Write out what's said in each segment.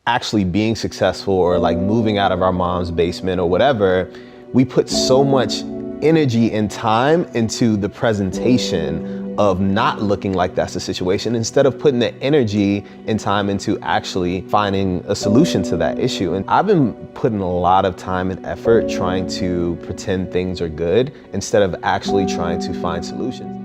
actually being successful or like moving out of our mom's basement or whatever, we put so much energy and time into the presentation of not looking like that's the situation instead of putting the energy and time into actually finding a solution to that issue. And I've been putting a lot of time and effort trying to pretend things are good instead of actually trying to find solutions.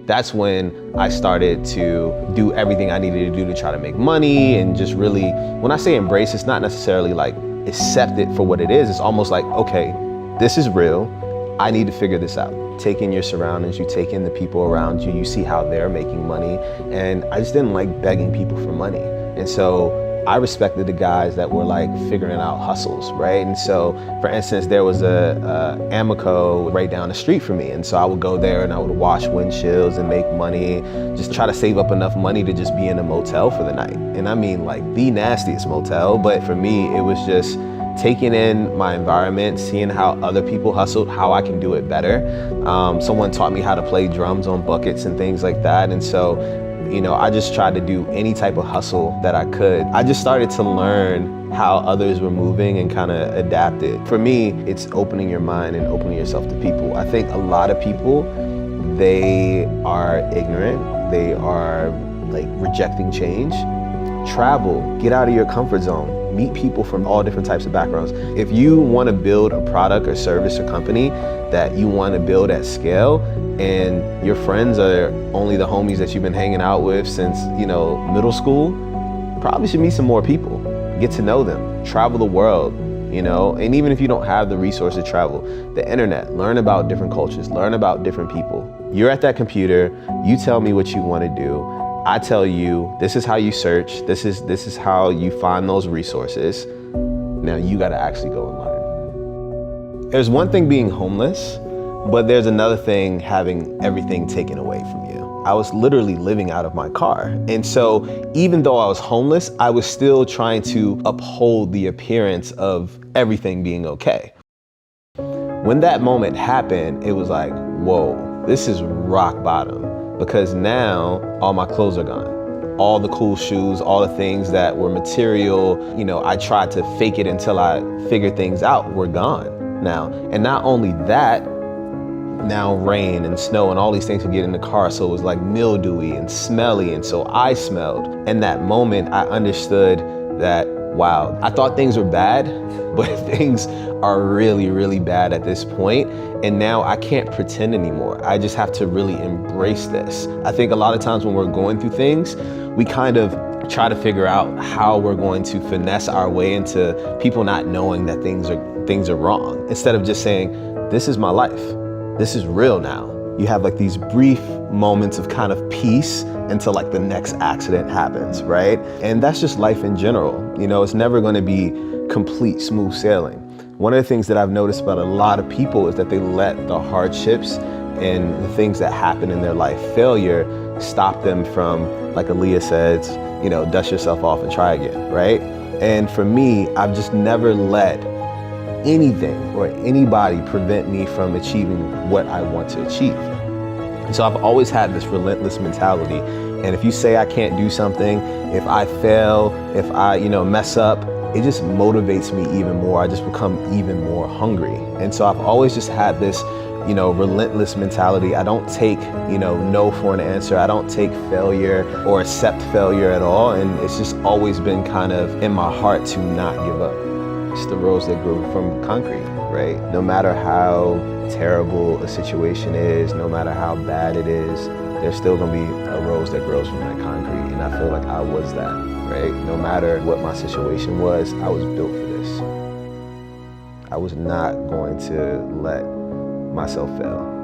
That's when I started to do everything I needed to do to try to make money and just really, when I say embrace, it's not necessarily like accept it for what it is. It's almost like, okay, this is real. I need to figure this out. Take in your surroundings, you take in the people around you, you see how they're making money. And I just didn't like begging people for money. And so I respected the guys that were like figuring out hustles, right? And so, for instance, there was a Amoco right down the street from me. And so I would go there and I would wash windshields and make money, just try to save up enough money to just be in a motel for the night. And I mean like the nastiest motel, but for me, it was just taking in my environment, seeing how other people hustled, how I can do it better. Someone taught me how to play drums on buckets and things like that. And so, you know, I just tried to do any type of hustle that I could. I just started to learn how others were moving and kind of adapt it. For me, it's opening your mind and opening yourself to people. I think a lot of people, they are ignorant. They are like rejecting change. Travel, get out of your comfort zone. Meet people from all different types of backgrounds. If you want to build a product or service or company that you want to build at scale, and your friends are only the homies that you've been hanging out with since, you know, middle school, probably should meet some more people, get to know them, travel the world, you know, and even if you don't have the resources to travel, the internet, learn about different cultures, learn about different people. You're at that computer, you tell me what you want to do, I tell you, this is how you search, this is how you find those resources. Now you got to actually go and learn. There's one thing being homeless, but there's another thing having everything taken away from you. I was literally living out of my car. And so even though I was homeless, I was still trying to uphold the appearance of everything being okay. When that moment happened, it was like, whoa, this is rock bottom, because now all my clothes are gone. All the cool shoes, all the things that were material, you know, I tried to fake it until I figured things out, were gone now. And not only that, now rain and snow and all these things would get in the car, so it was like mildewy and smelly, and so I smelled. In that moment, I understood that, wow, I thought things were bad, but things are really, really bad at this point. And now I can't pretend anymore. I just have to really embrace this. I think a lot of times when we're going through things, we kind of try to figure out how we're going to finesse our way into people not knowing that things are wrong, instead of just saying, this is my life. This is real now. You have like these brief moments of kind of peace until like the next accident happens, right? And that's just life in general. You know, it's never gonna be complete smooth sailing. One of the things that I've noticed about a lot of people is that they let the hardships and the things that happen in their life, failure, stop them from, like Aaliyah says, you know, dust yourself off and try again, right? And for me, I've just never let anything or anybody prevent me from achieving what I want to achieve. And so I've always had this relentless mentality. And if you say I can't do something, if I fail, if I, you know, mess up, it just motivates me even more. I just become even more hungry. And so I've always just had this, you know, relentless mentality. I don't take, you know, no for an answer. I don't take failure or accept failure at all. And it's just always been kind of in my heart to not give up. It's the rose that grow from concrete, right? No matter how terrible a situation is, no matter how bad it is, there's still gonna be a rose that grows from that concrete. And I feel like I was that, right? No matter what my situation was, I was built for this. I was not going to let myself fail.